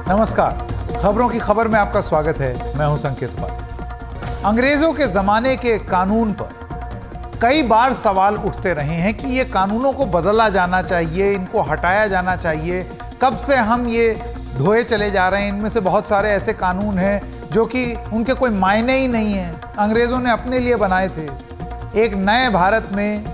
नमस्कार, खबरों की खबर में आपका स्वागत है। मैं हूं संकेत पाल। अंग्रेजों के जमाने के कानून पर कई बार सवाल उठते रहे हैं कि ये कानूनों को बदला जाना चाहिए, इनको हटाया जाना चाहिए। कब से हम ये ढोए चले जा रहे हैं। इनमें से बहुत सारे ऐसे कानून हैं जो कि उनके कोई मायने ही नहीं है, अंग्रेजों ने अपने लिए बनाए थे। एक नए भारत में,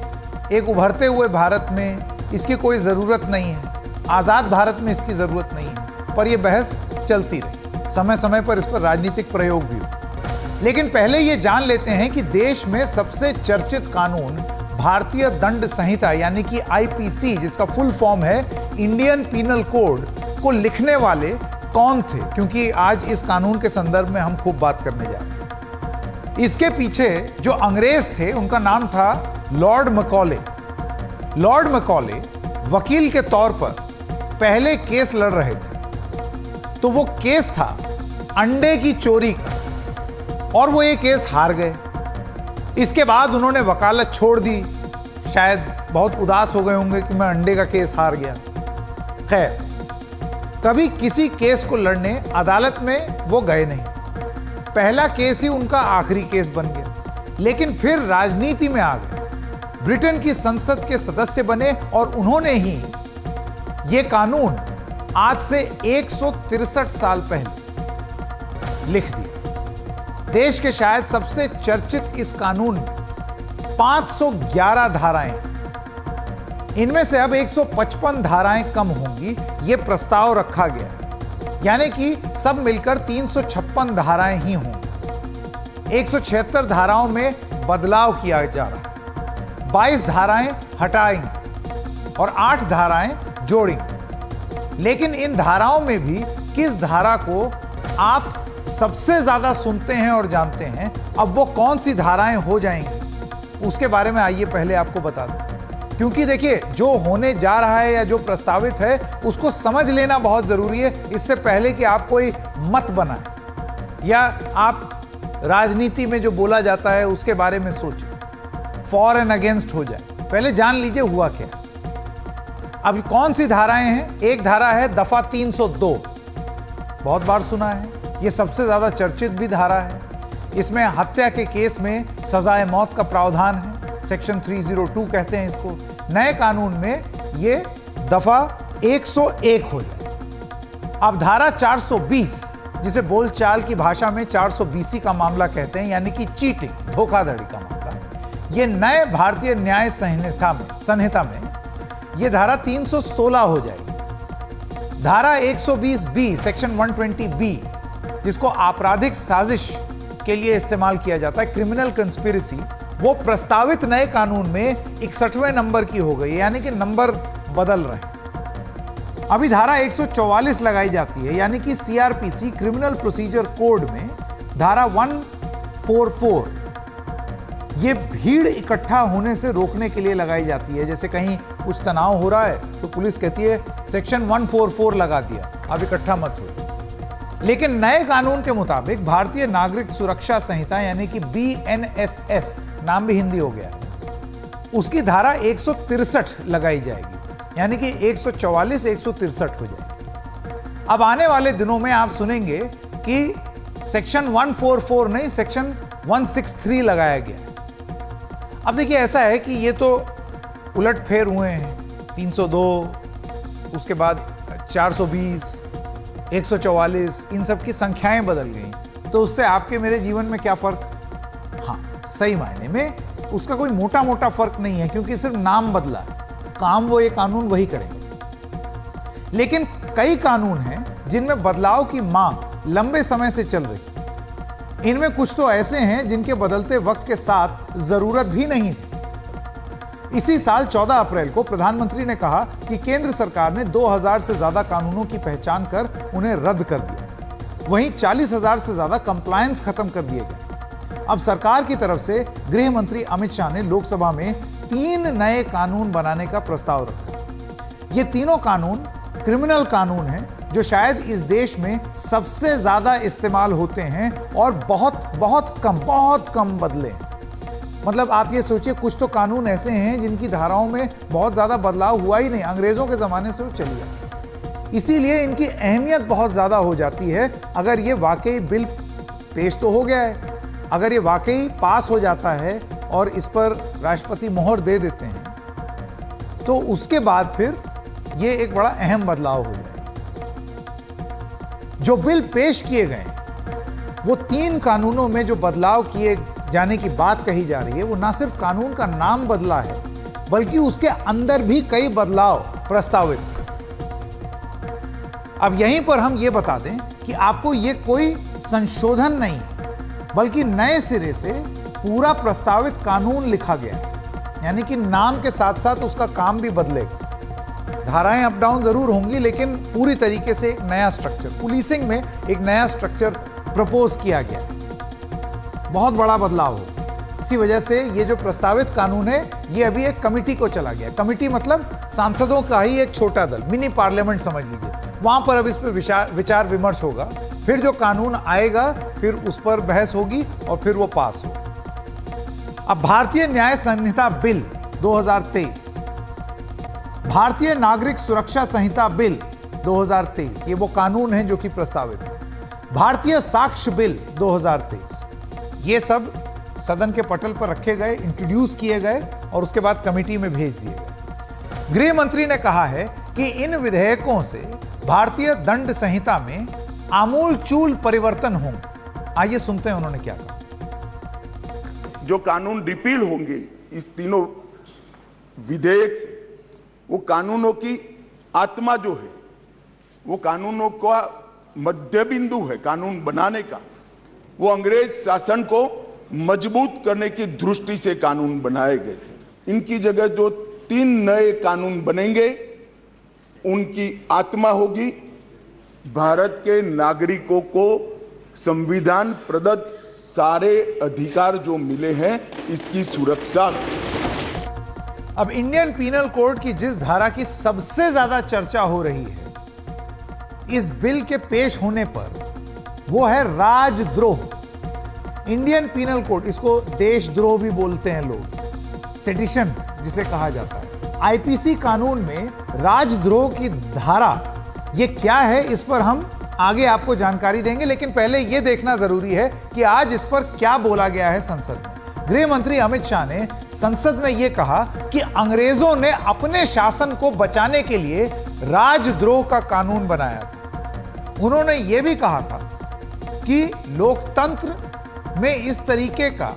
एक उभरते हुए भारत में इसकी कोई ज़रूरत नहीं है। आज़ाद भारत में इसकी ज़रूरत नहीं है, पर यह बहस चलती रही। समय समय पर इस पर राजनीतिक प्रयोग भी हुए। लेकिन पहले ये जान लेते हैं कि देश में सबसे चर्चित कानून भारतीय दंड संहिता यानी कि आईपीसी, जिसका फुल फॉर्म है इंडियन पीनल कोड, को लिखने वाले कौन थे, क्योंकि आज इस कानून के संदर्भ में हम खूब बात करने जा रहे हैं। इसके पीछे जो अंग्रेज थे उनका नाम था लॉर्ड मैकॉले। लॉर्ड मैकॉले वकील के तौर पर पहले केस लड़ रहे थे, तो वो केस था अंडे की चोरी का, और वो ये केस हार गए। इसके बाद उन्होंने वकालत छोड़ दी। शायद बहुत उदास हो गए होंगे कि मैं अंडे का केस हार गया। खैर, कभी किसी केस को लड़ने अदालत में वो गए नहीं। पहला केस ही उनका आखिरी केस बन गया। लेकिन फिर राजनीति में आ गए, ब्रिटेन की संसद के सदस्य बने और उन्होंने ही ये कानून आज से 163 साल पहले लिख दिया। देश के शायद सबसे चर्चित इस कानून में 511 धाराएं, इनमें से अब 155 धाराएं कम होंगी, यह प्रस्ताव रखा गया। यानी कि सब मिलकर 356 धाराएं ही होंगी। 176 धाराओं में बदलाव किया जा रहा है। 22 धाराएं हटाएंगे और 8 धाराएं जोड़ेंगे। लेकिन इन धाराओं में भी किस धारा को आप सबसे ज्यादा सुनते हैं और जानते हैं, अब वो कौन सी धाराएं हो जाएंगी, उसके बारे में आइए पहले आपको बता दूं। क्योंकि देखिए, जो होने जा रहा है या जो प्रस्तावित है उसको समझ लेना बहुत जरूरी है, इससे पहले कि आप कोई मत बनाएं या आप राजनीति में जो बोला जाता है उसके बारे में सोचें, फॉर एंड अगेंस्ट हो जाए। पहले जान लीजिए हुआ क्या। अब कौन सी धाराएं हैं? एक धारा है दफा 302, बहुत बार सुना है, यह सबसे ज्यादा चर्चित भी धारा है। इसमें हत्या के केस में सजाए मौत का प्रावधान है, सेक्शन 302 कहते हैं इसको। नए कानून में यह दफा 101 हो जाए। अब धारा 420, जिसे बोलचाल की भाषा में 420 का मामला कहते हैं, यानी कि चीटिंग, धोखाधड़ी का मामला, यह नए भारतीय न्याय संहिता में यह धारा 316 हो जाएगी। धारा 120 बी, सेक्शन 120 बी, जिसको आपराधिक साजिश के लिए इस्तेमाल किया जाता है, क्रिमिनल कंस्पिरेसी, वो प्रस्तावित नए कानून में 61वें नंबर की हो गई, यानी कि नंबर बदल रहे हैं। अभी धारा 144 लगाई जाती है, यानी कि सीआरपीसी, क्रिमिनल प्रोसीजर कोड में धारा 144, ये भीड़ इकट्ठा होने से रोकने के लिए लगाई जाती है। जैसे कहीं कुछ तनाव हो रहा है तो पुलिस कहती है सेक्शन 144 लगा दिया, अब इकट्ठा मत हो। लेकिन नए कानून के मुताबिक भारतीय नागरिक सुरक्षा संहिता यानी कि BNSS, नाम भी हिंदी हो गया है, उसकी धारा 163 लगाई जाएगी, यानी कि 144 163 हो जाएगी। अब आने वाले दिनों में आप सुनेंगे कि सेक्शन 144 नहीं, सेक्शन 163 लगाया गया। अब देखिए, ऐसा है कि ये तो उलटफेर हुए हैं। 302, उसके बाद 420, 144, इन सब की संख्याएं बदल गई, तो उससे आपके मेरे जीवन में क्या फर्क? हाँ, सही मायने में उसका कोई मोटा मोटा फर्क नहीं है, क्योंकि सिर्फ नाम बदला है, काम वो ये कानून वही करेंगे। लेकिन कई कानून हैं जिनमें बदलाव की मांग लंबे समय से चल रही। इनमें कुछ तो ऐसे हैं जिनके बदलते वक्त के साथ जरूरत भी नहीं थी। इसी साल 14 अप्रैल को प्रधानमंत्री ने कहा कि केंद्र सरकार ने 2000 से ज्यादा कानूनों की पहचान कर उन्हें रद्द कर दिया। वहीं 40,000 से ज्यादा कंप्लायंस खत्म कर दिए गए। अब सरकार की तरफ से गृह मंत्री अमित शाह ने लोकसभा में 3 नए कानून बनाने का प्रस्ताव रखा। ये तीनों कानून क्रिमिनल कानून हैं, जो शायद इस देश में सबसे ज्यादा इस्तेमाल होते हैं और बहुत कम बदले। मतलब आप ये सोचिए, कुछ तो कानून ऐसे हैं जिनकी धाराओं में बहुत ज्यादा बदलाव हुआ ही नहीं, अंग्रेजों के जमाने से वो चली आई। इसीलिए इनकी अहमियत बहुत ज्यादा हो जाती है। अगर ये वाकई बिल पेश तो हो गया है, अगर ये वाकई पास हो जाता है और इस पर राष्ट्रपति मोहर दे देते हैं, तो उसके बाद फिर ये एक बड़ा अहम बदलाव हो जाएगा। जो बिल पेश किए गए वो 3 कानूनों में जो बदलाव किए जाने की बात कही जा रही है, वो ना सिर्फ कानून का नाम बदला है, बल्कि उसके अंदर भी कई बदलाव प्रस्तावित। अब यहीं पर हम ये बता दें कि आपको ये कोई संशोधन नहीं, बल्कि नए सिरे से पूरा प्रस्तावित कानून लिखा गया है, यानी कि नाम के साथ साथ उसका काम भी बदलेगा। धाराएं अप डाउन जरूर होंगी, लेकिन पूरी तरीके से एक नया स्ट्रक्चर, पुलिसिंग में एक नया स्ट्रक्चर प्रपोज किया गया। बहुत बड़ा बदलाव हो। इसी वजह से ये जो प्रस्तावित कानून है, ये अभी एक कमिटी को चला गया। कमिटी मतलब सांसदों का ही एक छोटा दल, मिनी पार्लियामेंट समझ लीजिए। वहां पर अब इस पर विचार विमर्श होगा, फिर जो कानून आएगा फिर उस पर बहस होगी और फिर वो पास हो। अब भारतीय न्याय संहिता बिल 2023, भारतीय नागरिक सुरक्षा संहिता बिल 2023, ये वो कानून है जो कि प्रस्तावित है। भारतीय साक्ष्य बिल 2023, ये सब सदन के पटल पर रखे गए, इंट्रोड्यूस किए गए और उसके बाद कमेटी में भेज दिए गए। गृह मंत्री ने कहा है कि इन विधेयकों से भारतीय दंड संहिता में आमूलचूल परिवर्तन होंगे। आइए सुनते हैं उन्होंने क्या कहा। जो कानून रिपील होंगे इस तीनों विधेयक से, वो कानूनों की आत्मा जो है, वो कानूनों का मध्य बिंदु है कानून बनाने का, वो अंग्रेज शासन को मजबूत करने की दृष्टि से कानून बनाए गए थे। इनकी जगह जो 3 नए कानून बनेंगे, उनकी आत्मा होगी भारत के नागरिकों को संविधान प्रदत्त सारे अधिकार जो मिले हैं, इसकी सुरक्षा। अब इंडियन पीनल कोड की जिस धारा की सबसे ज्यादा चर्चा हो रही है इस बिल के पेश होने पर, वो है राजद्रोह। इंडियन पीनल कोड, इसको देशद्रोह भी बोलते हैं लोग, सेडिशन जिसे कहा जाता है। आईपीसी कानून में राजद्रोह की धारा ये क्या है, इस पर हम आगे आपको जानकारी देंगे, लेकिन पहले यह देखना जरूरी है कि आज इस पर क्या बोला गया है संसद में। गृह मंत्री अमित शाह ने संसद में यह कहा कि अंग्रेजों ने अपने शासन को बचाने के लिए राजद्रोह का कानून बनाया था। उन्होंने यह भी कहा था कि लोकतंत्र में इस तरीके का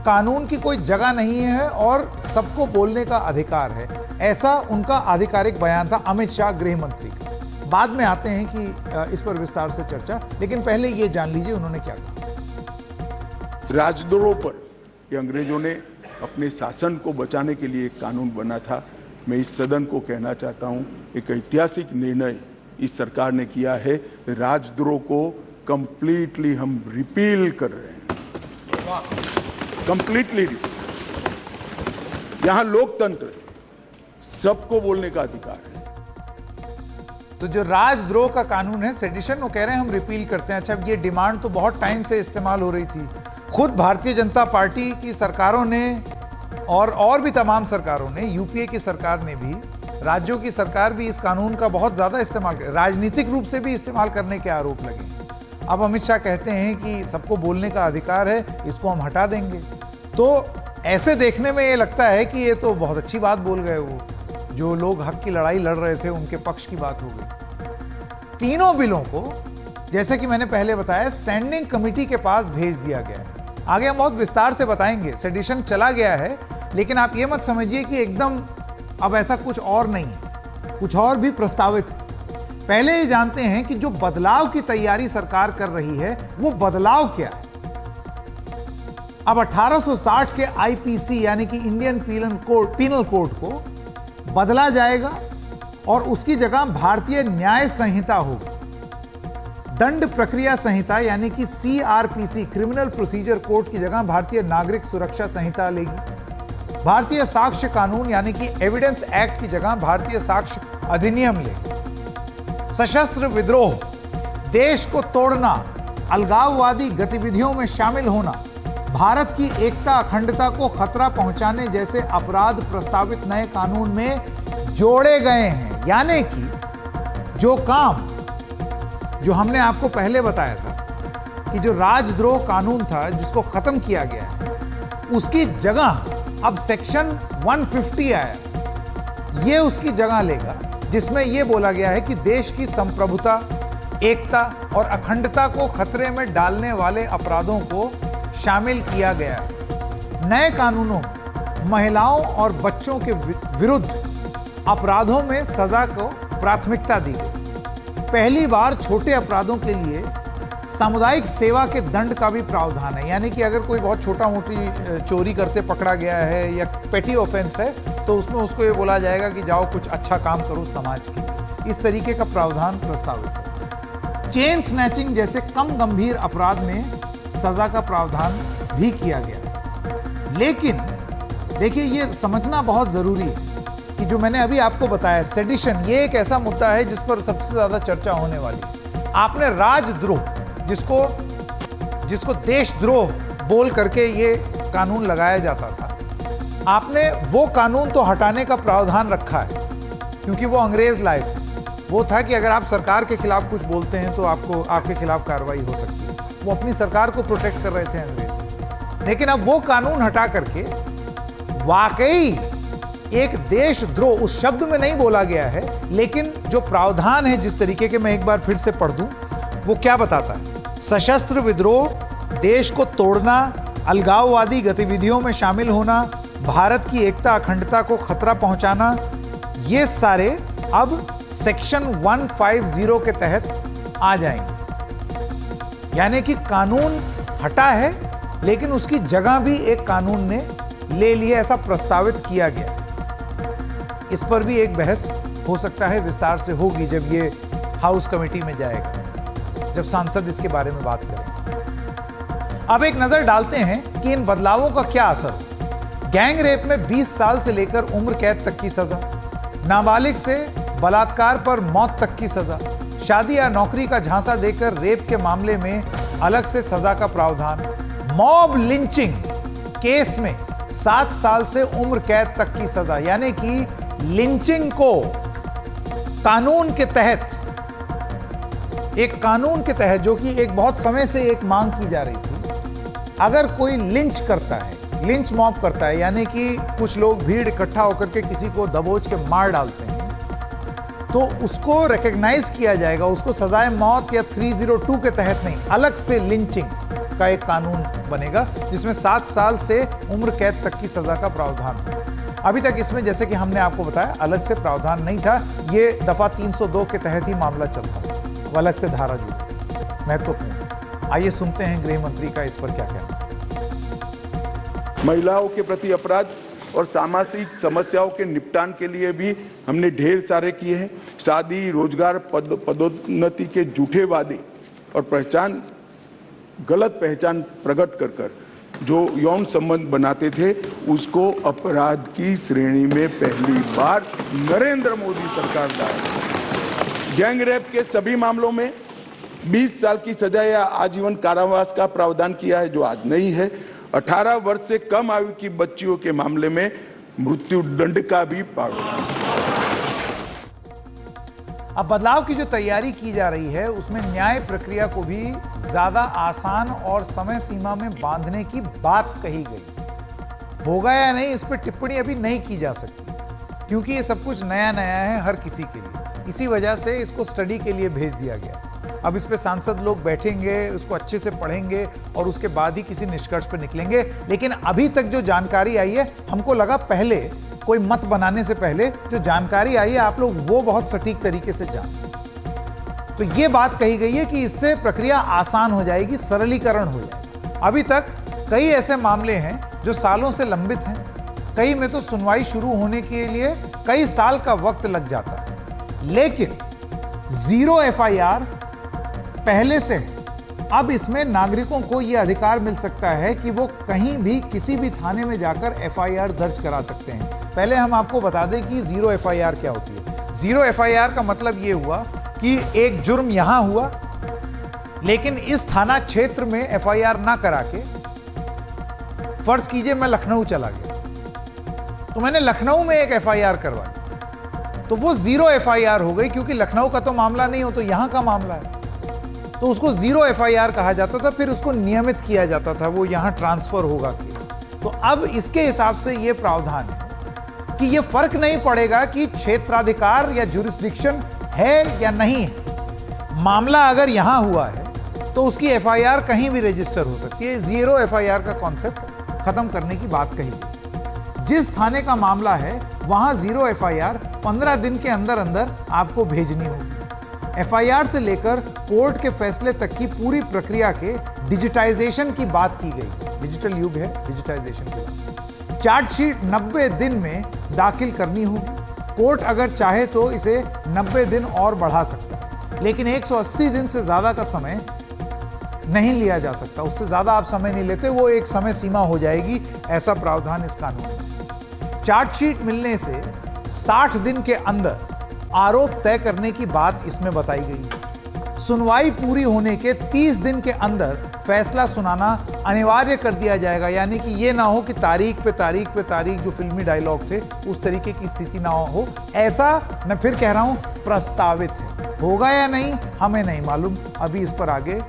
कानून की कोई जगह नहीं है और सबको बोलने का अधिकार है। ऐसा उनका आधिकारिक बयान था अमित शाह गृह मंत्री का। बाद में आते हैं कि इस पर विस्तार से चर्चा, लेकिन पहले यह जान लीजिए उन्होंने क्या कहा। राजद्रोह पर ये अंग्रेजों ने अपने शासन को बचाने के लिए एक कानून बना था। मैं इस सदन को कहना चाहता हूं, एक ऐतिहासिक निर्णय इस सरकार ने किया है। राजद्रोह को कंप्लीटली हम रिपील कर रहे हैं, कंप्लीटली। यहां लोकतंत्र है, सबको बोलने का अधिकार है। तो जो राजद्रोह का कानून है, सेडिशन, वो कह रहे हैं हम रिपील करते हैं। अच्छा, ये डिमांड तो बहुत टाइम से इस्तेमाल हो रही थी। खुद भारतीय जनता पार्टी की सरकारों ने और भी तमाम सरकारों ने, यूपीए की सरकार ने भी, राज्यों की सरकार भी इस कानून का बहुत ज्यादा इस्तेमाल, राजनीतिक रूप से भी इस्तेमाल करने के आरोप लगे। अब अमित शाह कहते हैं कि सबको बोलने का अधिकार है, इसको हम हटा देंगे। तो ऐसे देखने में ये लगता है कि ये तो बहुत अच्छी बात बोल गए, वो जो लोग हक की लड़ाई लड़ रहे थे उनके पक्ष की बात हो गई। तीनों बिलों को, जैसे कि मैंने पहले बताया, स्टैंडिंग कमेटी के पास भेज दिया गया है। आगे हम बहुत विस्तार से बताएंगे। सेडिशन चला गया है, लेकिन आप ये मत समझिए कि एकदम अब ऐसा कुछ और नहीं है, कुछ और भी प्रस्तावित है। पहले ही जानते हैं कि जो बदलाव की तैयारी सरकार कर रही है वो बदलाव क्या है। अब 1860 के आईपीसी यानी कि इंडियन पीनल कोड को बदला जाएगा और उसकी जगह भारतीय न्याय संहिता होगी। दंड प्रक्रिया संहिता यानी कि सीआरपीसी, क्रिमिनल प्रोसीजर कोड की जगह भारतीय नागरिक सुरक्षा संहिता लेगी। भारतीय साक्ष्य कानून यानी कि एविडेंस एक्ट की जगह भारतीय साक्ष्य अधिनियम लेगी। सशस्त्र विद्रोह, देश को तोड़ना, अलगाववादी गतिविधियों में शामिल होना, भारत की एकता अखंडता को खतरा पहुंचाने जैसे अपराध प्रस्तावित नए कानून में जोड़े गए हैं। यानी कि जो काम जो हमने आपको पहले बताया था कि जो राजद्रोह कानून था जिसको खत्म किया गया है, उसकी जगह अब सेक्शन 150 आया, ये उसकी जगह लेगा, जिसमें यह बोला गया है कि देश की संप्रभुता, एकता और अखंडता को खतरे में डालने वाले अपराधों को शामिल किया गया है। नए कानूनों में महिलाओं और बच्चों के विरुद्ध अपराधों में सजा को प्राथमिकता दी गई। पहली बार छोटे अपराधों के लिए सामुदायिक सेवा के दंड का भी प्रावधान है, यानी कि अगर कोई बहुत छोटा मोटी चोरी करते पकड़ा गया है या पेटी ऑफेंस है तो उसमें उसको ये बोला जाएगा कि जाओ कुछ अच्छा काम करो समाज के लिए। इस तरीके का प्रावधान प्रस्तावित है। चेन स्नैचिंग जैसे कम गंभीर अपराध में सजा का प्रावधान भी किया गया। लेकिन देखिए, ये समझना बहुत जरूरी है कि जो मैंने अभी आपको बताया सेडिशन, ये एक ऐसा मुद्दा है जिस पर सबसे ज्यादा चर्चा होने वाली है। आपने राजद्रोह, जिसको देशद्रोह बोल करके ये कानून लगाया जाता था, आपने वो कानून तो हटाने का प्रावधान रखा है क्योंकि वो अंग्रेज लाए थे। वो था कि अगर आप सरकार के खिलाफ कुछ बोलते हैं तो आपके खिलाफ कार्रवाई हो सकती है। वो अपनी सरकार को प्रोटेक्ट कर रहे थे अंग्रेज। लेकिन अब वो कानून हटा करके वाकई एक देशद्रोह उस शब्द में नहीं बोला गया है, लेकिन जो प्रावधान है जिस तरीके के, मैं एक बार फिर से पढ़ दूं, वो क्या बताता है। सशस्त्र विद्रोह, देश को तोड़ना, अलगाववादी गतिविधियों में शामिल होना, भारत की एकता अखंडता को खतरा पहुंचाना, ये सारे अब सेक्शन 150 के तहत आ जाएंगे। यानी कि कानून हटा है लेकिन उसकी जगह भी एक कानून ने ले लिया, ऐसा प्रस्तावित किया गया। इस पर भी एक बहस हो सकता है, विस्तार से होगी जब ये हाउस कमेटी में जाएगा, जब सांसद इसके बारे में बात करें। अब एक नजर डालते हैं कि इन बदलावों का क्या असर हो। गैंग रेप में 20 साल से लेकर उम्र कैद तक की सजा, नाबालिग से बलात्कार पर मौत तक की सजा, शादी या नौकरी का झांसा देकर रेप के मामले में अलग से सजा का प्रावधान, मॉब लिंचिंग केस में 7 साल से उम्र कैद तक की सजा। यानी कि लिंचिंग को कानून के तहत, एक कानून के तहत जो कि एक बहुत समय से एक मांग की जा रही थी, अगर कोई लिंच करता है, लिंच मॉब करता है, यानी कि कुछ लोग भीड़ इकट्ठा होकर के किसी को दबोच के मार डालते हैं, तो उसको रिकॉग्नाइज किया जाएगा, उसको सजाए मौत या 302 के तहत नहीं, अलग से लिंचिंग का एक कानून बनेगा जिसमें 7 साल से उम्र कैद तक की सजा का प्रावधान है। अभी तक इसमें, जैसे कि हमने आपको बताया, अलग से प्रावधान नहीं था। ये दफा 302 के तहत ही मामला चलता, वो अलग से धारा जुड़ी, महत्वपूर्ण। आइए सुनते हैं गृह मंत्री का इस पर क्या कहना। महिलाओं के प्रति अपराध और सामाजिक समस्याओं के निपटान के लिए भी हमने ढेर सारे किए हैं। शादी, रोजगार, पदोन्नति के झूठे वादे और गलत पहचान प्रकट कर जो यौन संबंध बनाते थे, उसको अपराध की श्रेणी में पहली बार नरेंद्र मोदी सरकार लाए। गैंग रेप के सभी मामलों में 20 साल की सजा या आजीवन कारावास का प्रावधान किया है, जो आज नहीं है। 18 वर्ष से कम आयु की बच्चियों के मामले में मृत्यु दंड का भी प्रावधान। अब बदलाव की जो तैयारी की जा रही है उसमें न्याय प्रक्रिया को भी ज्यादा आसान और समय सीमा में बांधने की बात कही गई। होगा या नहीं, इस पर टिप्पणी अभी नहीं की जा सकती क्योंकि ये सब कुछ नया नया है हर किसी के लिए। इसी वजह से इसको स्टडी के लिए भेज दिया गया। अब इस पे सांसद लोग बैठेंगे, उसको अच्छे से पढ़ेंगे और उसके बाद ही किसी निष्कर्ष पे निकलेंगे। लेकिन अभी तक जो जानकारी आई है, हमको लगा पहले कोई मत बनाने से पहले जो जानकारी आई है आप लोग वो बहुत सटीक तरीके से जान, तो ये बात कही गई है कि इससे प्रक्रिया आसान हो जाएगी, सरलीकरण हो जाएगा। अभी तक कई ऐसे मामले हैं जो सालों से लंबित हैं, कई में तो सुनवाई शुरू होने के लिए कई साल का वक्त लग जाता है। लेकिन 0 FIR पहले से, अब इसमें नागरिकों को यह अधिकार मिल सकता है कि वो कहीं भी किसी भी थाने में जाकर FIR दर्ज करा सकते हैं। पहले हम आपको बता दें कि 0 FIR क्या होती है। 0 FIR का मतलब यह हुआ कि एक जुर्म यहां हुआ, लेकिन इस थाना क्षेत्र में FIR ना करा के, फर्ज कीजिए मैं लखनऊ चला गया, तो मैंने लखनऊ में एक FIR करवाई, तो वो 0 एफआईआर हो गई, क्योंकि लखनऊ का तो मामला नहीं हो, तो यहां का मामला है, तो उसको 0 एफआईआर कहा जाता था। फिर उसको नियमित किया जाता था, वो यहां ट्रांसफर होगा केस। तो अब इसके हिसाब से ये प्रावधान है कि ये फर्क नहीं पड़ेगा कि क्षेत्राधिकार या जुरिस्डिक्शन है या नहीं है। मामला अगर यहां हुआ है तो उसकी एफआईआर कहीं भी रजिस्टर हो सकती है। 0 एफआईआर का कॉन्सेप्ट खत्म करने की बात कही गई। जिस थाने का मामला है वहां 0 एफआईआर 15 दिन के अंदर अंदर आपको भेजनी होगी। एफआईआर से लेकर कोर्ट के फैसले तक की पूरी प्रक्रिया के डिजिटाइजेशन की बात की गई। डिजिटल युग है, डिजिटाइजेशन की बात। चार्जशीट 90 दिन में दाखिल करनी होगी। कोर्ट अगर चाहे तो इसे 90 दिन और बढ़ा सकता है, लेकिन 180 दिन से ज्यादा का समय नहीं लिया जा सकता। उससे ज्यादा आप समय नहीं लेते, वो एक समय सीमा हो जाएगी, ऐसा प्रावधान इस कानून में। चार्जशीट मिलने से 60 दिन के अंदर आरोप तय करने की बात इसमें बताई गई है। सुनवाई पूरी होने के 30 दिन के अंदर फैसला सुनाना अनिवार्य कर दिया जाएगा, यानी कि ये ना हो कि तारीख पे तारीख पे तारीख, जो फिल्मी डायलॉग थे उस तरीके की स्थिति ना हो। ऐसा मैं फिर कह रहा हूं, प्रस्तावित है। होगा या नहीं हमें नहीं मालूम, अभी इस पर आगे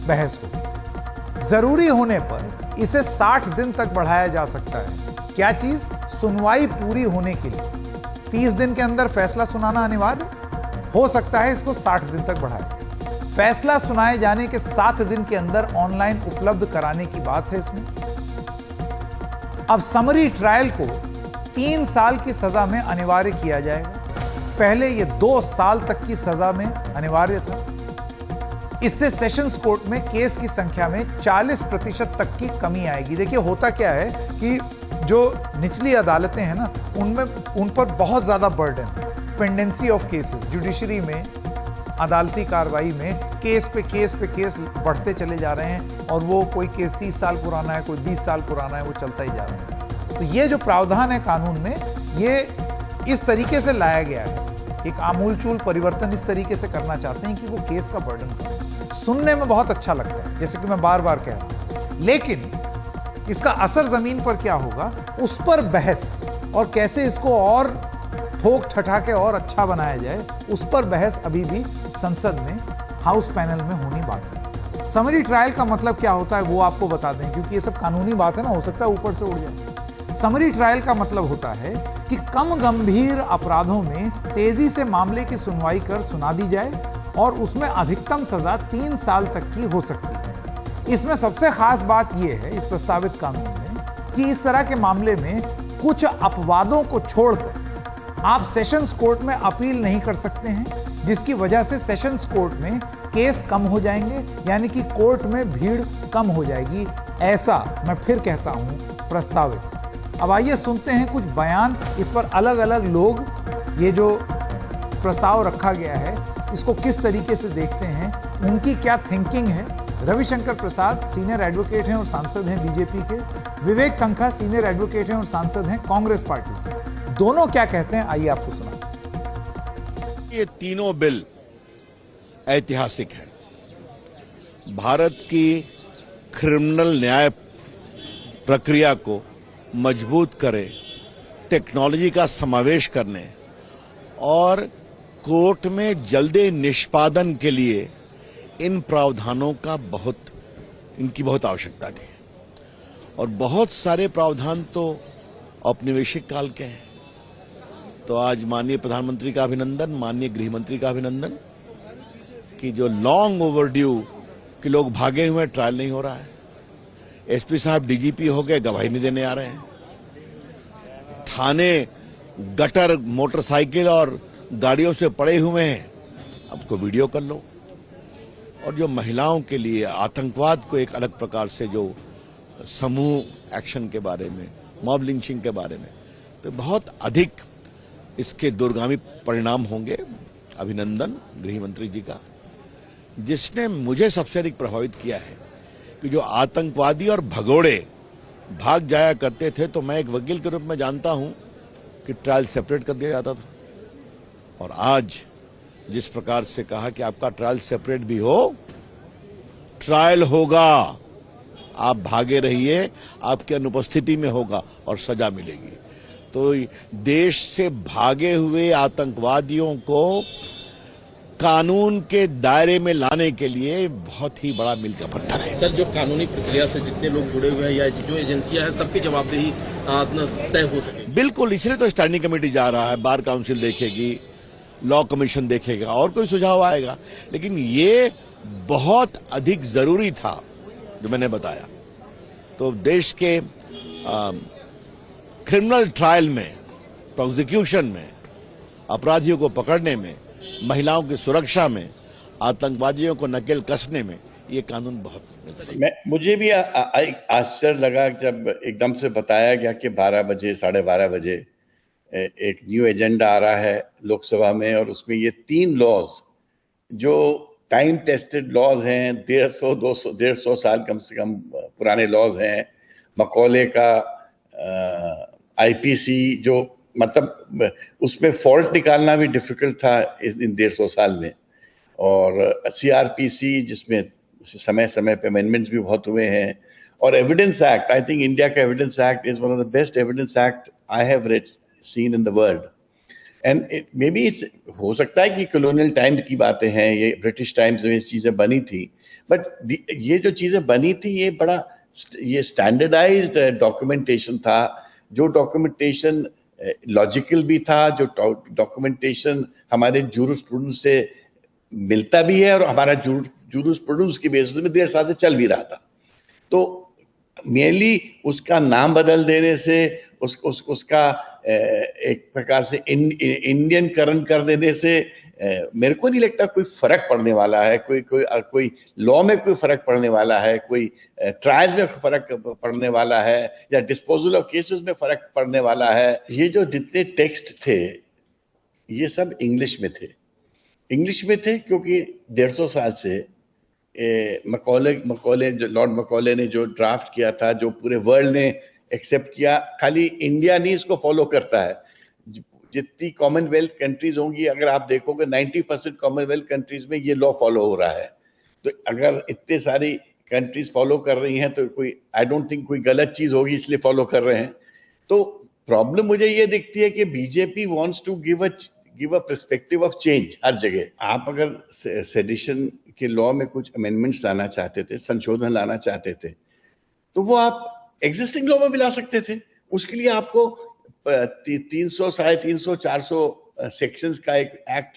बहस हो। जरूरी होने पर इसे 60 दिन तक बढ़ाया जा सकता है। क्या चीज? सुनवाई पूरी होने के लिए 30 दिन के अंदर फैसला सुनाना अनिवार्य हो सकता है, इसको 60 दिन तक बढ़ाया। फैसला सुनाए जाने के 7 दिन के अंदर ऑनलाइन उपलब्ध कराने की बात है इसमें। अब समरी ट्रायल को 3 साल की सजा में अनिवार्य किया जाएगा। पहले यह 2 साल तक की सजा में अनिवार्य था। इससे सेशंस कोर्ट में केस की संख्या में 40% तक की कमी आएगी। देखिए होता क्या है कि जो निचली अदालतें हैं ना, उन पर बहुत ज्यादा burden, pendency of cases, judiciary में, अदालती कार्रवाई में केस पे केस बढ़ते चले जा रहे हैं, और वो कोई केस 30 साल पुराना है, कोई 20 साल पुराना है, वो चलता ही जा रहा है। तो ये जो प्रावधान है कानून में, ये इस तरीके से लाया गया है, एक आमूलचूल परिवर्तन इस तरीके से करना चाहते हैं कि वो केस का बर्डन कम। सुनने में बहुत अच्छा लगता है, जैसे कि मैं बार बार कह रहा हूं, लेकिन इसका असर जमीन पर क्या होगा, उस पर बहस, और कैसे इसको और ठोक ठठाके और अच्छा बनाया जाए, उस पर बहस अभी भी संसद में, हाउस पैनल में होनी बाकी है। समरी ट्रायल का मतलब क्या होता है वो आपको बता दें, क्योंकि ये सब कानूनी बात है ना, हो सकता है ऊपर से उड़ जाए। समरी ट्रायल का मतलब होता है कि कम गंभीर अपराधों में तेजी से मामले की सुनवाई कर सुना दी जाए, और उसमें अधिकतम सजा 3 साल तक की हो सकती है। इसमें सबसे खास बात यह है इस प्रस्तावित कानून में कि इस तरह के मामले में कुछ अपवादों को छोड़कर आप सेशंस कोर्ट में अपील नहीं कर सकते हैं, जिसकी वजह से सेशंस कोर्ट में केस कम हो जाएंगे, यानी कि कोर्ट में भीड़ कम हो जाएगी। ऐसा मैं फिर कहता हूं, प्रस्तावित। अब आइए सुनते हैं कुछ बयान, इस पर अलग अलग लोग, ये जो प्रस्ताव रखा गया है इसको किस तरीके से देखते हैं, उनकी क्या थिंकिंग है। रविशंकर प्रसाद सीनियर एडवोकेट हैं और सांसद हैं बीजेपी के, विवेक तंखा सीनियर एडवोकेट हैं और सांसद हैं कांग्रेस पार्टी के। दोनों क्या कहते हैं आइए आपको सुना। ये तीनों बिल ऐतिहासिक है। भारत की क्रिमिनल न्याय प्रक्रिया को मजबूत करे, टेक्नोलॉजी का समावेश करने और कोर्ट में जल्दी निष्पादन के लिए इन प्रावधानों का इनकी बहुत आवश्यकता थी। और बहुत सारे प्रावधान तो औपनिवेशिक काल के हैं। तो आज माननीय प्रधानमंत्री का अभिनंदन, माननीय गृह मंत्री का अभिनंदन कि जो लॉन्ग ओवरड्यू कि लोग भागे हुए ट्रायल नहीं हो रहा है। एसपी साहब डीजीपी हो गए, गवाही नहीं देने आ रहे हैं। थाने गटर, मोटरसाइकिल और गाड़ियों से पड़े हुए हैं, अब उसको वीडियो कर लो। और जो महिलाओं के लिए आतंकवाद को एक अलग प्रकार से जो समूह एक्शन के बारे में, मॉब लिंचिंग के बारे में, तो बहुत अधिक इसके दूरगामी परिणाम होंगे। अभिनंदन गृह मंत्री जी का। जिसने मुझे सबसे अधिक प्रभावित किया है कि जो आतंकवादी और भगोड़े भाग जाया करते थे, तो मैं एक वकील के रूप में जानता हूं कि ट्रायल सेपरेट कर दिया जाता था। और आज जिस प्रकार से कहा कि आपका ट्रायल सेपरेट भी हो, ट्रायल होगा, आप भागे रहिए, आपकी अनुपस्थिति में होगा और सजा मिलेगी। तो देश से भागे हुए आतंकवादियों को कानून के दायरे में लाने के लिए बहुत ही बड़ा मील का पत्थर है। सर, जो कानूनी प्रक्रिया से जितने लोग जुड़े हुए हैं या जो एजेंसियां हैं, सबकी जवाबदेही तय हो सके। बिल्कुल, इसलिए तो स्टैंडिंग कमेटी जा रहा है, बार काउंसिल देखेगी, लॉ कमीशन देखेगा और कोई सुझाव आएगा। लेकिन ये बहुत अधिक जरूरी था जो मैंने बताया। तो देश के क्रिमिनल ट्रायल में, प्रोसिक्यूशन में, अपराधियों को पकड़ने में, महिलाओं की सुरक्षा में, आतंकवादियों को नकेल कसने में ये कानून बहुत। मुझे भी आश्चर्य लगा जब एकदम से बताया गया कि 12 बजे 12:30 बजे एक न्यू एजेंडा आ रहा है लोकसभा में, और उसमें ये 3 लॉज जो टाइम टेस्टेड लॉज हैं, 150 साल कम से कम पुराने लॉज हैं। मकौले का आईपीसी जो मतलब उसमें फॉल्ट निकालना भी डिफिकल्ट था इन 150 साल में, और सीआरपीसी जिसमें समय समय पे अमेंडमेंट्स भी बहुत हुए हैं, और evidence act. I think India का evidence act is one of the best evidence act I have seen in the world. And maybe हो सकता है कि कॉलोनियल टाइम की बातें हैं, ये ब्रिटिश टाइम्स में चीजें बनी थी, बट ये जो चीजें बनी थी ये बड़ा ये स्टैंडर्डाइज्ड डॉक्यूमेंटेशन था, जो डॉक्यूमेंटेशन लॉजिकल भी था, जो डॉक्यूमेंटेशन हमारे जूरिस्प्रूडेंस से मिलता भी है और हमारा जूरिस्प्रूडेंस की बेसिस में 1.5 साल से चल भी रहा था। तो मेनली उसका नाम बदल देने से, उसका एक प्रकार से इंडियन करण कर देने से मेरे को नहीं लगता कोई फर्क पड़ने वाला है, कोई लॉ में कोई फर्क पड़ने वाला है, कोई ट्रायल में फर्क पड़ने वाला है, या डिस्पोजल ऑफ केसेस में फर्क पड़ने वाला है। ये जो जितने टेक्स्ट थे ये सब इंग्लिश में थे क्योंकि 150 साल से लॉर्ड मकौले ने जो ड्राफ्ट किया था, जो पूरे वर्ल्ड ने एक्सेप्ट किया, खाली इंडिया नहीं इसको फॉलो करता है। जितनी कॉमनवेल्थ कंट्रीज होंगी, अगर आप देखोगे 90% कॉमनवेल्थ कंट्रीज में ये लॉ फॉलो हो रहा है। तो अगर इतने सारी कंट्रीज फॉलो कर रही हैं तो कोई आई डोंट थिंक कोई गलत चीज होगी इसलिए फॉलो कर रहे हैं। तो प्रॉब्लम मुझे ये दिखती है कि BJP wants to give a perspective of change हर जगह। आप अगर सेडिशन के लॉ में कुछ अमेंडमेंट्स लाना चाहते थे, संशोधन लाना चाहते थे, तो वो आप एग्जिस्टिंग लॉ में भी ला सकते थे। उसके लिए आपको 300, 350, 400 सेक्शंस का एक एक्ट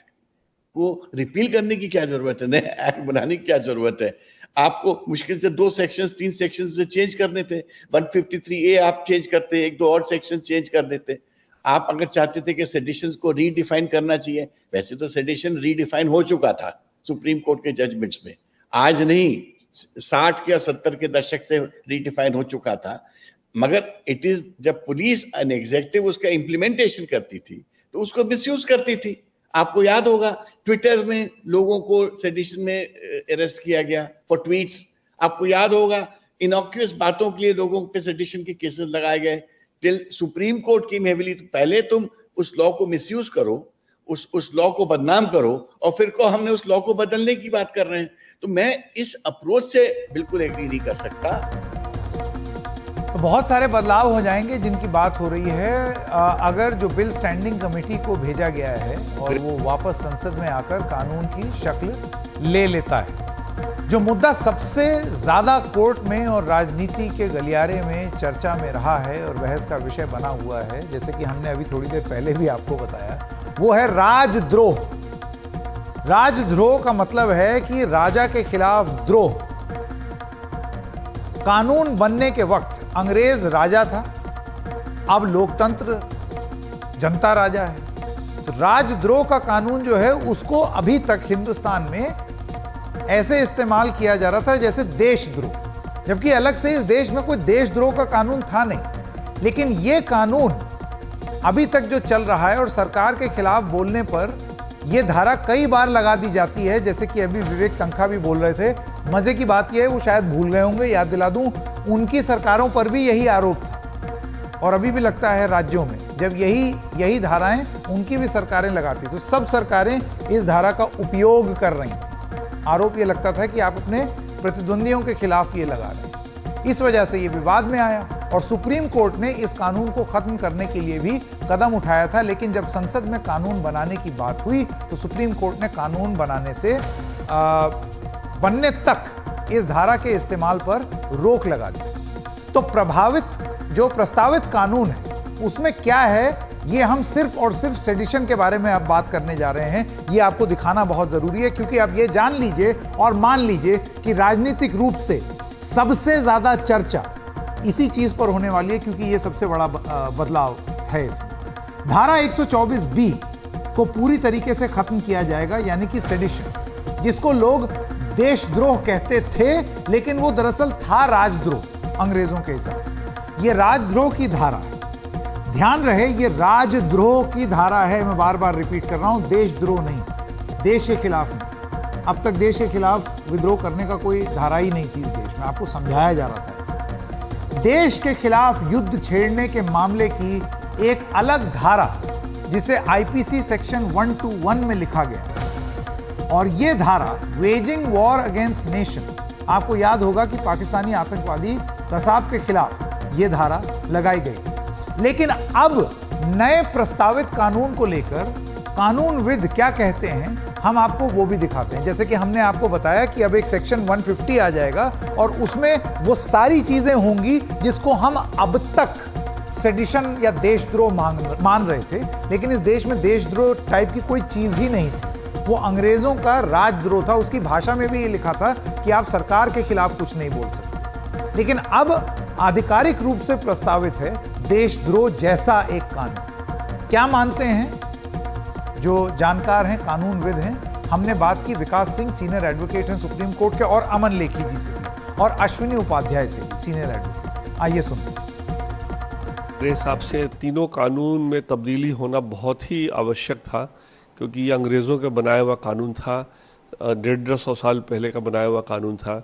को रिपील करने की क्या जरूरत है, नया एक्ट बनाने की क्या जरूरत है। आपको मुश्किल से 2 सेक्शंस 3 सेक्शंस से चेंज करने थे। 153A आप चेंज करते, 1-2 और सेक्शन चेंज कर देते। आप अगर चाहते थे कि सेडिशंस को रीडिफाइन करना चाहिए, वैसे तो सेडिशन रीडिफाइन हो चुका था सुप्रीम कोर्ट के जजमेंट्स में, आज नहीं, 60 के और 70 के दशक से रीडिफाइन हो चुका था। मगर इट इज जब पुलिस एंड एग्जीक्यूटिव उसका इंप्लीमेंटेशन करती थी तो उसको मिसयूज करती थी। आपको याद होगा ट्विटर में लोगों को सेडिशन में अरेस्ट किया गया फॉर ट्वीट्स। आपको याद होगा इनॉक्यूअस बातों के लिए लोगों पे सेडिशन के केसेस लगाए गए टिल सुप्रीम कोर्ट की मेहविली। तो पहले तुम उस लॉ को मिसयूज करो, उस लॉ को बदनाम करो, और फिर को हमने उस लॉ को बदलने की बात कर रहे हैं। तो मैं इस अप्रोच से बिल्कुल एग्री नहीं कर सकता। तो बहुत सारे बदलाव हो जाएंगे जिनकी बात हो रही है अगर जो बिल स्टैंडिंग कमेटी को भेजा गया है और वो वापस संसद में आकर कानून की शक्ल ले लेता है। जो मुद्दा सबसे ज्यादा कोर्ट में और राजनीति के गलियारे में चर्चा में रहा है और बहस का विषय बना हुआ है, जैसे कि हमने अभी थोड़ी देर पहले भी आपको बताया, वो है राजद्रोह। राजद्रोह का मतलब है कि राजा के खिलाफ द्रोह। कानून बनने के वक्त अंग्रेज राजा था, अब लोकतंत्र जनता राजा है। तो राजद्रोह का कानून जो है उसको अभी तक हिंदुस्तान में ऐसे इस्तेमाल किया जा रहा था जैसे देशद्रोह, जबकि अलग से इस देश में कोई देशद्रोह का कानून था नहीं। लेकिन यह कानून अभी तक जो चल रहा है और सरकार के खिलाफ बोलने पर यह धारा कई बार लगा दी जाती है, जैसे कि अभी विवेक तन्खा भी बोल रहे थे। मजे की बात यह है, वो शायद भूल गए होंगे, याद दिला दूं, उनकी सरकारों पर भी यही आरोप था और अभी भी लगता है राज्यों में जब यही धाराएं उनकी भी सरकारें लगाती, तो सब सरकारें इस धारा का उपयोग कर रही हैं। आरोप ये लगता था कि आप अपने प्रतिद्वंदियों के खिलाफ ये लगा रहे हैं, इस वजह से ये विवाद में आया। और सुप्रीम कोर्ट ने इस कानून को खत्म करने के लिए भी कदम उठाया था, लेकिन जब संसद में कानून बनाने की बात हुई तो सुप्रीम कोर्ट ने कानून बनाने से बनने तक इस धारा के इस्तेमाल पर रोक लगा दी। तो जो प्रस्तावित कानून है उसमें क्या है, ये हम सिर्फ और सिर्फ सेडिशन के बारे में अब बात करने जा रहे हैं। ये आपको दिखाना बहुत जरूरी है, क्योंकि आप ये जान लीजिए और मान लीजिए कि राजनीतिक रूप से सबसे ज्यादा चर्चा इसी चीज पर होने वाली है, क्योंकि ये सबसे बड़ा बदलाव है इसमें। धारा 124B को पूरी तरीके से खत्म किया जाएगा, यानी कि सेडिशन, जिसको लोग देशद्रोह कहते थे, लेकिन वो दरअसल था राजद्रोह अंग्रेजों के हिसाब से। ये राजद्रोह की धारा है, ध्यान रहे, ये राजद्रोह की धारा है। मैं बार बार रिपीट कर रहा हूं, देशद्रोह नहीं, देश के खिलाफ नहीं। अब तक देश के खिलाफ विद्रोह करने का कोई धारा ही नहीं थी इस देश में, आपको समझाया जा रहा था ऐसा। देश के खिलाफ युद्ध छेड़ने के मामले की एक अलग धारा, जिसे आईपीसी सेक्शन 121 में लिखा गया, और ये धारा वेजिंग वॉर अगेंस्ट नेशन, आपको याद होगा कि पाकिस्तानी आतंकवादी कसाब के खिलाफ यह धारा लगाई गई। लेकिन अब नए प्रस्तावित कानून को लेकर कानूनविद क्या कहते हैं, हम आपको वो भी दिखाते हैं। जैसे कि हमने आपको बताया कि अब एक सेक्शन 150 आ जाएगा और उसमें वो सारी चीजें होंगी जिसको हम अब तक सेडिशन या देशद्रोह मान रहे थे, लेकिन इस देश में देशद्रोह टाइप की कोई चीज ही नहीं थी। वो अंग्रेजों का राजद्रोह था। उसकी भाषा में भी ये लिखा था कि आप सरकार के खिलाफ कुछ नहीं बोल सकते। लेकिन अब आधिकारिक रूप से प्रस्तावित है देशद्रोह जैसा एक कानून। क्या मानते हैं जो जानकार हैं, कानूनविद हैं? हमने बात की विकास सिंह, सीनियर एडवोकेट हैं सुप्रीम कोर्ट के, और अमन लेखी जी से भी, और अश्विनी उपाध्याय से भी, सीनियर एडवोकेट। आइए सुनते हैं। मेरे हिसाब से तीनों कानून में तब्दीली होना बहुत ही आवश्यक था, क्योंकि ये अंग्रेज़ों का बनाया हुआ कानून था, 150 साल पहले का बनाया हुआ कानून था,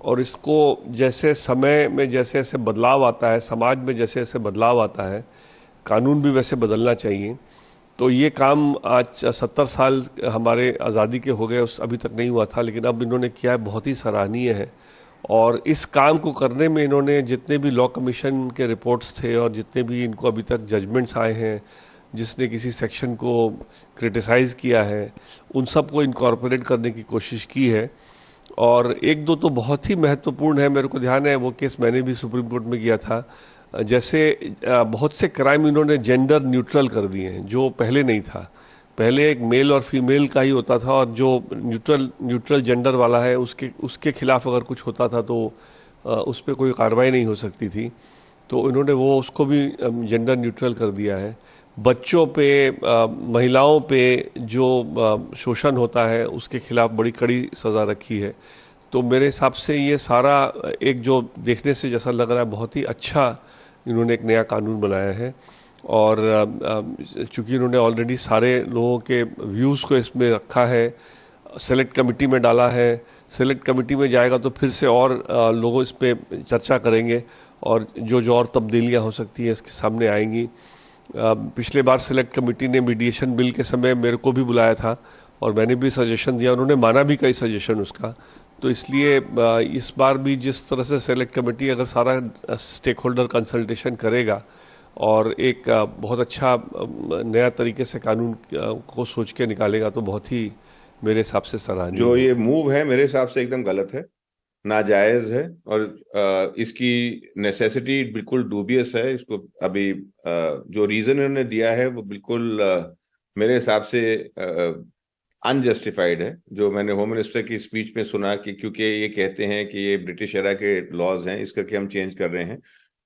और इसको जैसे समय में जैसे जैसे बदलाव आता है, समाज में जैसे जैसे बदलाव आता है, कानून भी वैसे बदलना चाहिए। तो ये काम आज 70 साल हमारे आज़ादी के हो गए, उस अभी तक नहीं हुआ था, लेकिन अब इन्होंने किया है, बहुत ही सराहनीय है। और इस काम को करने में इन्होंने जितने भी लॉ कमीशन के रिपोर्ट्स थे और जितने भी इनको अभी तक जजमेंट्स आए हैं, जिसने किसी सेक्शन को क्रिटिसाइज़ किया है, उन सब को इनकॉर्पोरेट करने की कोशिश की है। और एक दो तो बहुत ही महत्वपूर्ण है, मेरे को ध्यान है, वो केस मैंने भी सुप्रीम कोर्ट में किया था। जैसे बहुत से क्राइम इन्होंने जेंडर न्यूट्रल कर दिए हैं, जो पहले नहीं था। पहले एक मेल और फीमेल का ही होता था, और जो न्यूट्रल जेंडर वाला है उसके खिलाफ अगर कुछ होता था तो उस पर कोई कार्रवाई नहीं हो सकती थी। तो इन्होंने वो उसको भी जेंडर न्यूट्रल कर दिया है। बच्चों पे, महिलाओं पे जो शोषण होता है उसके खिलाफ बड़ी कड़ी सज़ा रखी है। तो मेरे हिसाब से ये सारा एक जो देखने से जैसा लग रहा है, बहुत ही अच्छा इन्होंने एक नया कानून बनाया है। और चूंकि इन्होंने ऑलरेडी सारे लोगों के व्यूज़ को इसमें रखा है, सेलेक्ट कमेटी में डाला है, सेलेक्ट कमेटी में जाएगा तो फिर से और लोग इस पर चर्चा करेंगे और जो और तब्दीलियाँ हो सकती हैं इसके सामने आएंगी। पिछले बार सेलेक्ट कमेटी ने मीडिएशन बिल के समय मेरे को भी बुलाया था और मैंने भी सजेशन दिया, उन्होंने माना भी कई सजेशन उसका। तो इसलिए इस बार भी जिस तरह से सेलेक्ट कमेटी अगर सारा स्टेक होल्डर कंसल्टेशन करेगा और एक बहुत अच्छा नया तरीके से कानून को सोच के निकालेगा, तो बहुत ही मेरे हिसाब से सराहनीय। जो ये मूव है मेरे हिसाब से एकदम गलत है, नाजायज है, और इसकी नेसेसिटी बिल्कुल डूबियस है। इसको अभी जो रीजन इन्होंने दिया है वो बिल्कुल मेरे हिसाब से अनजस्टिफाइड है। जो मैंने होम मिनिस्टर की स्पीच में सुना कि क्योंकि ये कहते हैं कि ये ब्रिटिश एरा के लॉज हैं, इस करके हम चेंज कर रहे हैं,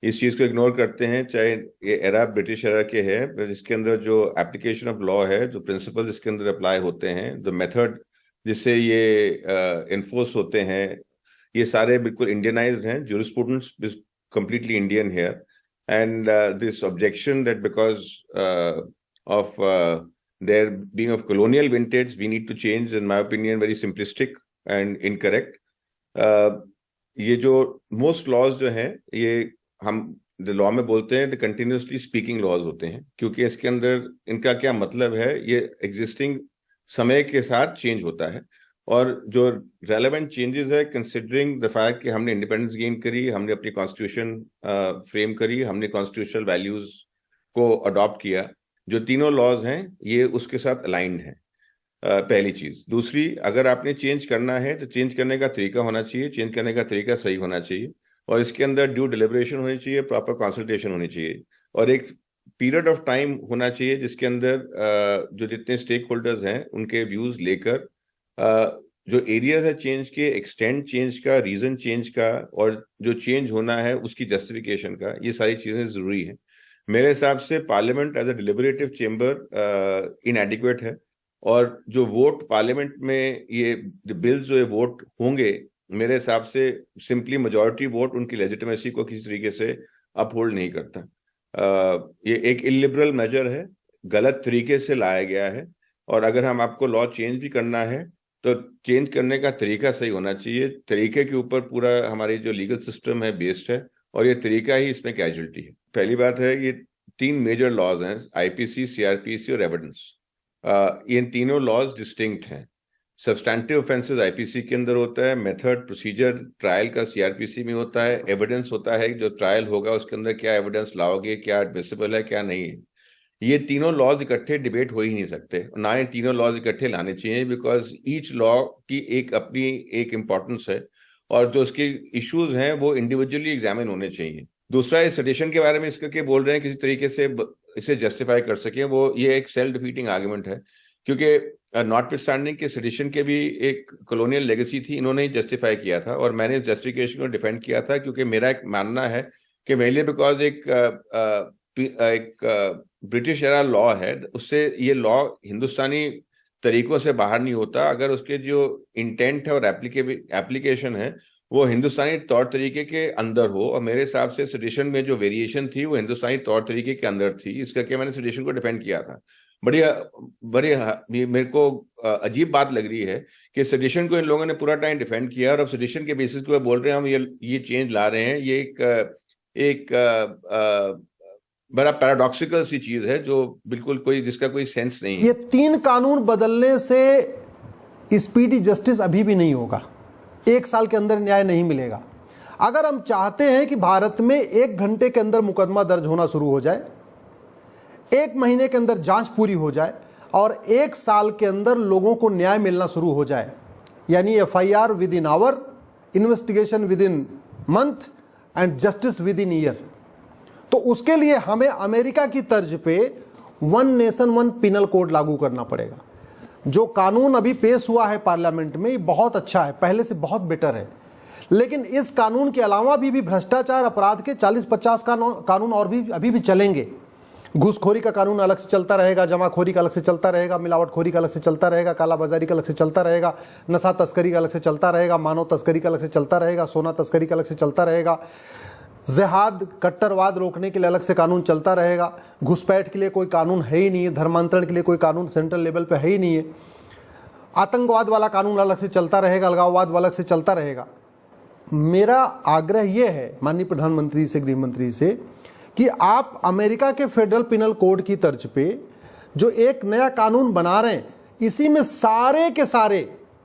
इस चीज को इग्नोर करते हैं। चाहे ये एरा ब्रिटिश एरा के है, इसके अंदर जो एप्लीकेशन ऑफ लॉ है, जो प्रिंसिपल इसके अंदर अप्लाई होते हैं, जो मेथड जिससे ये इन्फोर्स होते हैं, ये सारे बिल्कुल इंडियनाइज्ड हैं। Jurisprudence is completely Indian here, and this objection that because of their being of colonial vintage we need to change, in my opinion very simplistic and incorrect. ये जो most laws जो हैं, ये हम the law में बोलते हैं the continuously speaking laws होते हैं, क्योंकि इसके अंदर इनका क्या मतलब है, ये existing समय के साथ चेंज होता है। और जो रेलेवेंट चेंजेस है कंसिडरिंग द फैक्ट कि हमने इंडिपेंडेंस गेन करी, हमने अपनी कॉन्स्टिट्यूशन फ्रेम करी, हमने कॉन्स्टिट्यूशनल वैल्यूज को अडॉप्ट किया, जो तीनों लॉज हैं ये उसके साथ अलाइंड हैं। पहली चीज। दूसरी, अगर आपने चेंज करना है तो चेंज करने का तरीका होना चाहिए, चेंज करने का तरीका सही होना चाहिए, और इसके अंदर ड्यू डिलिब्रेशन होनी चाहिए, प्रॉपर कंसल्टेशन होनी चाहिए, और एक पीरियड ऑफ टाइम होना चाहिए जिसके अंदर जो जितने स्टेक होल्डर्स हैं उनके व्यूज लेकर जो एरियाज है चेंज के, एक्सटेंड चेंज का, रीजन चेंज का, और जो चेंज होना है उसकी जस्टिफिकेशन का, ये सारी चीजें जरूरी है। मेरे हिसाब से parliament as a deliberative chamber inadequate है, और जो वोट पार्लियामेंट में ये बिल्स जो वोट होंगे, मेरे हिसाब से सिंपली मेजॉरिटी वोट उनकी लेजिटिमेसी को किसी तरीके से अपहोल्ड नहीं करता। ये एक इलिबरल मेजर है, गलत तरीके से लाया गया है, और अगर हम आपको लॉ चेंज भी करना है तो चेंज करने का तरीका सही होना चाहिए। तरीके के ऊपर पूरा हमारी जो लीगल सिस्टम है बेस्ड है, और ये तरीका ही इसमें कैजुअलिटी है। पहली बात है, ये 3 मेजर लॉज हैं, आईपीसी, सीआरपीसी और एविडेंस। ये तीनों लॉज डिस्टिंक्ट हैं। सब्सटैंटिव ऑफेंसेस आईपीसी के अंदर होता है, मेथड प्रोसीजर ट्रायल का सीआरपीसी में होता है, एविडेंस होता है जो ट्रायल होगा उसके अंदर क्या एविडेंस लाओगे, क्या एडमिसिबल है क्या नहीं है। ये तीनों लॉज इकट्ठे डिबेट हो ही नहीं सकते, ना ये तीनों लॉज इकट्ठे लाने चाहिए, बिकॉज ईच लॉ की एक अपनी एक इम्पोर्टेंस है, और जो उसके इश्यूज हैं वो इंडिविजुअली एग्जामिन होने चाहिए। दूसरा, इस सेडिशन के बारे में इसके बोल रहे हैं किसी तरीके से इसे जस्टिफाई कर सके, वो ये एक सेल्फ डिफीटिंग आर्गुमेंट है, क्योंकि नॉटविथस्टैंडिंग के सेडिशन के भी एक कॉलोनियल लेगेसी थी, इन्होंने ही जस्टिफाई किया था, और मैंने इस जस्टिफिकेशन को डिफेंड किया था, क्योंकि मेरा एक मानना है कि मेरे लिए बिकॉज एक ब्रिटिश एरा लॉ है, उससे ये लॉ हिंदुस्तानी तरीकों से बाहर नहीं होता अगर उसके जो इंटेंट है और एप्लीकेशन है वो हिंदुस्तानी तौर तरीके के अंदर हो, और मेरे हिसाब से सेडिशन में जो वेरिएशन थी वो हिंदुस्तानी तौर तरीके के अंदर थी, इस करके मैंने सेडिशन को डिफेंड किया था। बड़ी मेरे को अजीब बात लग रही है कि सेडिशन को इन लोगों ने पूरा टाइम डिफेंड किया, और अब सेडिशन के बेसिस पे बोल रहे हैं हम ये चेंज ला रहे हैं। ये एक बड़ा पैराडॉक्सिकल सी चीज है जो बिल्कुल जिसका कोई सेंस नहीं है। ये 3 कानून बदलने से स्पीडी जस्टिस अभी भी नहीं होगा, 1 साल के अंदर न्याय नहीं मिलेगा। अगर हम चाहते हैं कि भारत में 1 घंटे के अंदर मुकदमा दर्ज होना शुरू हो जाए, 1 महीने के अंदर जांच पूरी हो जाए, और 1 साल के अंदर लोगों को न्याय मिलना शुरू हो जाए, यानी FIR within hour, investigation within month and justice within year, तो उसके लिए हमें अमेरिका की तर्ज पे 1 नेशन 1 पिनल कोड लागू करना पड़ेगा। जो कानून अभी पेश हुआ है पार्लियामेंट में, ये बहुत अच्छा है, पहले से बहुत बेटर है, लेकिन इस कानून के अलावा भी भ्रष्टाचार अपराध के 40-50 कानून और भी अभी भी चलेंगे। घूसखोरी का कानून अलग से चलता रहेगा, जमाखोरी का अलग से चलता रहेगा, मिलावटखोरी का अलग से चलता रहेगा, कालाबाजारी का अलग से चलता रहेगा, नशा तस्करी का अलग से चलता रहेगा, मानव तस्करी का अलग से चलता रहेगा, सोना तस्करी का अलग से चलता रहेगा, जिहाद कट्टरवाद रोकने के लिए अलग से कानून चलता रहेगा, घुसपैठ के लिए कोई कानून है ही नहीं है, धर्मांतरण के लिए कोई कानून सेंट्रल लेवल पे है ही नहीं है, आतंकवाद वाला कानून अलग से चलता रहेगा, अलगाववाद अलग से चलता रहेगा। मेरा आग्रह यह है माननीय प्रधानमंत्री से, गृह मंत्री से, कि आप अमेरिका के फेडरल पिनल कोड की तर्ज पे जो एक नया कानून बना रहे हैं, इसी में सारे के सारे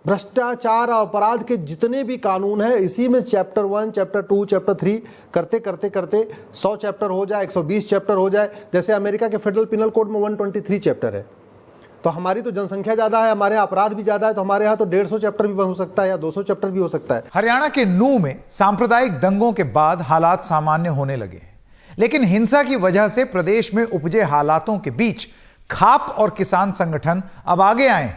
भ्रष्टाचार और अपराध के जितने भी कानून हैं, इसी में चैप्टर 1, चैप्टर 2, चैप्टर 3 करते करते करते 100 चैप्टर हो जाए, 120 चैप्टर हो जाए। जैसे अमेरिका के फेडरल पिनल कोड में 123 चैप्टर है, तो हमारी तो जनसंख्या ज्यादा है, हमारे यहाँ अपराध भी ज्यादा है, तो हमारे यहाँ तो 150 चैप्टर भी हो सकता है या 200 चैप्टर भी हो सकता है। हरियाणा के नूह में सांप्रदायिक दंगों के बाद हालात सामान्य होने लगे हैं, लेकिन हिंसा की वजह से प्रदेश में उपजे हालातों के बीच खाप और किसान संगठन अब आगे आए।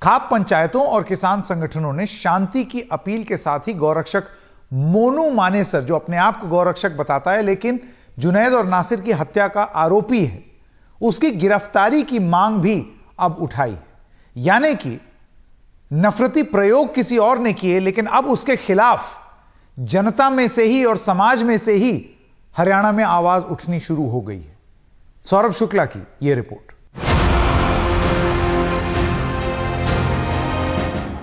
खाप पंचायतों और किसान संगठनों ने शांति की अपील के साथ ही गौरक्षक मोनू मानेसर, जो अपने आप को गौरक्षक बताता है लेकिन जुनैद और नासिर की हत्या का आरोपी है, उसकी गिरफ्तारी की मांग भी अब उठाई। यानी कि नफरती प्रयोग किसी और ने किए, लेकिन अब उसके खिलाफ जनता में से ही और समाज में से ही हरियाणा में आवाज उठनी शुरू हो गई है। सौरभ शुक्ला की यह रिपोर्ट।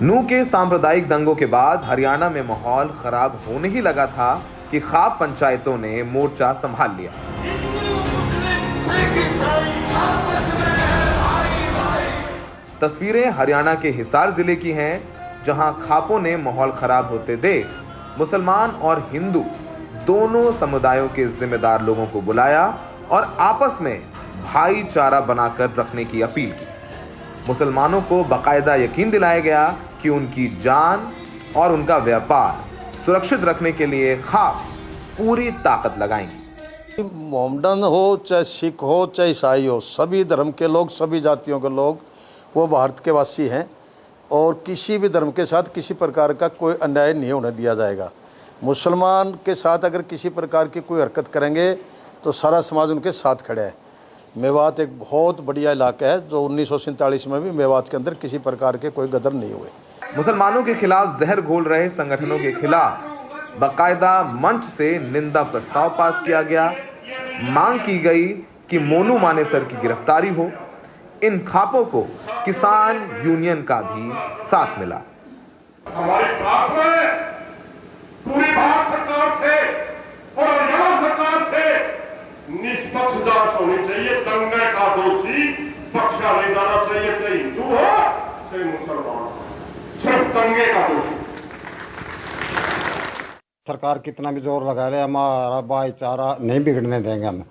नूह के सांप्रदायिक दंगों के बाद हरियाणा में माहौल खराब होने ही लगा था कि खाप पंचायतों ने मोर्चा संभाल लिया। तस्वीरें हरियाणा के हिसार जिले की हैं, जहां खापों ने माहौल खराब होते देख मुसलमान और हिंदू दोनों समुदायों के जिम्मेदार लोगों को बुलाया और आपस में भाईचारा बनाकर रखने की अपील की। मुसलमानों को बाकायदा यकीन दिलाया गया कि उनकी जान और उनका व्यापार सुरक्षित रखने के लिए खाप पूरी ताकत लगाएंगे। मोहम्मदन हो, चाहे सिख हो, चाहे ईसाई हो, सभी धर्म के लोग, सभी जातियों के लोग वो भारत के वासी हैं और किसी भी धर्म के साथ किसी प्रकार का कोई अन्याय नहीं होने दिया जाएगा। मुसलमान के साथ अगर किसी प्रकार की कोई हरकत करेंगे तो सारा समाज उनके साथ खड़ा है। मेवात एक बहुत बढ़िया इलाका है जो 1947 में भी मेवात के अंदर किसी प्रकार के कोई गदर नहीं हुए। मुसलमानों के खिलाफ जहर घोल रहे संगठनों के खिलाफ बाकायदा मंच से निंदा प्रस्ताव पास किया गया। मांग की गई कि मोनू मानेसर की गिरफ्तारी हो। इन खापों को किसान यूनियन का भी साथ मिला। हमारी प्रार्थना है पूरी भारत सरकार से और हरियाणा सरकार से निष्पक्ष जांच होनी चाहिए। दंगे का दोषी बख्शा नहीं जाना चाहिए, चाहे हिंदू हो चाहे मुसलमान हो, सिर्फ दंगे का दोषी। सरकार कितना भी जोर लगा रहे, हमारा भाईचारा नहीं बिगड़ने देंगे हम।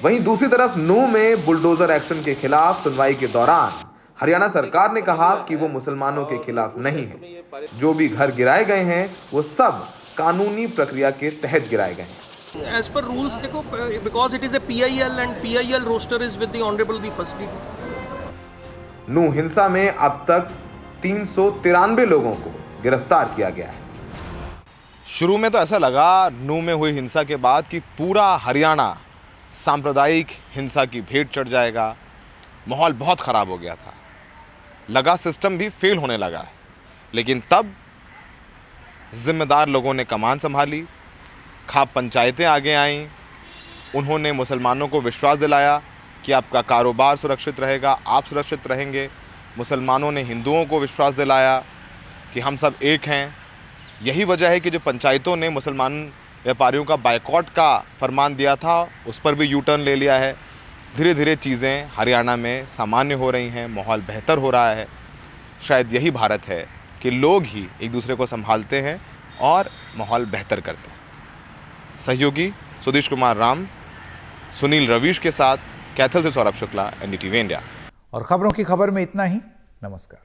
वहीं दूसरी तरफ नूह में बुलडोजर एक्शन के खिलाफ सुनवाई के दौरान हरियाणा सरकार ने कहा कि वो मुसलमानों के खिलाफ नहीं है। जो भी घर गिराए गए हैं वो सब कानूनी प्रक्रिया के तहत गिराए गए हैं। As per rules, देखो, because it is a PIL and PIL roster is with the Honorable the First Degree. नूह हिंसा में अब तक 393 लोगों को गिरफ्तार किया गया है। शुरू में तो ऐसा लगा नूह में हुई हिंसा के बाद कि पूरा हरियाणा सांप्रदायिक हिंसा की भेंट चढ़ जाएगा। माहौल बहुत ख़राब हो गया था, लगा सिस्टम भी फेल होने लगा है। लेकिन तब जिम्मेदार लोगों ने कमान संभाली, खाप पंचायतें आगे आईं। उन्होंने मुसलमानों को विश्वास दिलाया कि आपका कारोबार सुरक्षित रहेगा, आप सुरक्षित रहेंगे। मुसलमानों ने हिंदुओं को विश्वास दिलाया कि हम सब एक हैं। यही वजह है कि जो पंचायतों ने मुसलमान व्यापारियों का बायकॉट का फरमान दिया था उस पर भी यू टर्न ले लिया है। धीरे धीरे चीज़ें हरियाणा में सामान्य हो रही हैं, माहौल बेहतर हो रहा है। शायद यही भारत है कि लोग ही एक दूसरे को संभालते हैं और माहौल बेहतर करते हैं। सहयोगी सुदेश कुमार राम, सुनील रवीश के साथ कैथल से सौरभ शुक्ला, NDTV इंडिया। और खबरों की खबर में इतना ही। नमस्कार।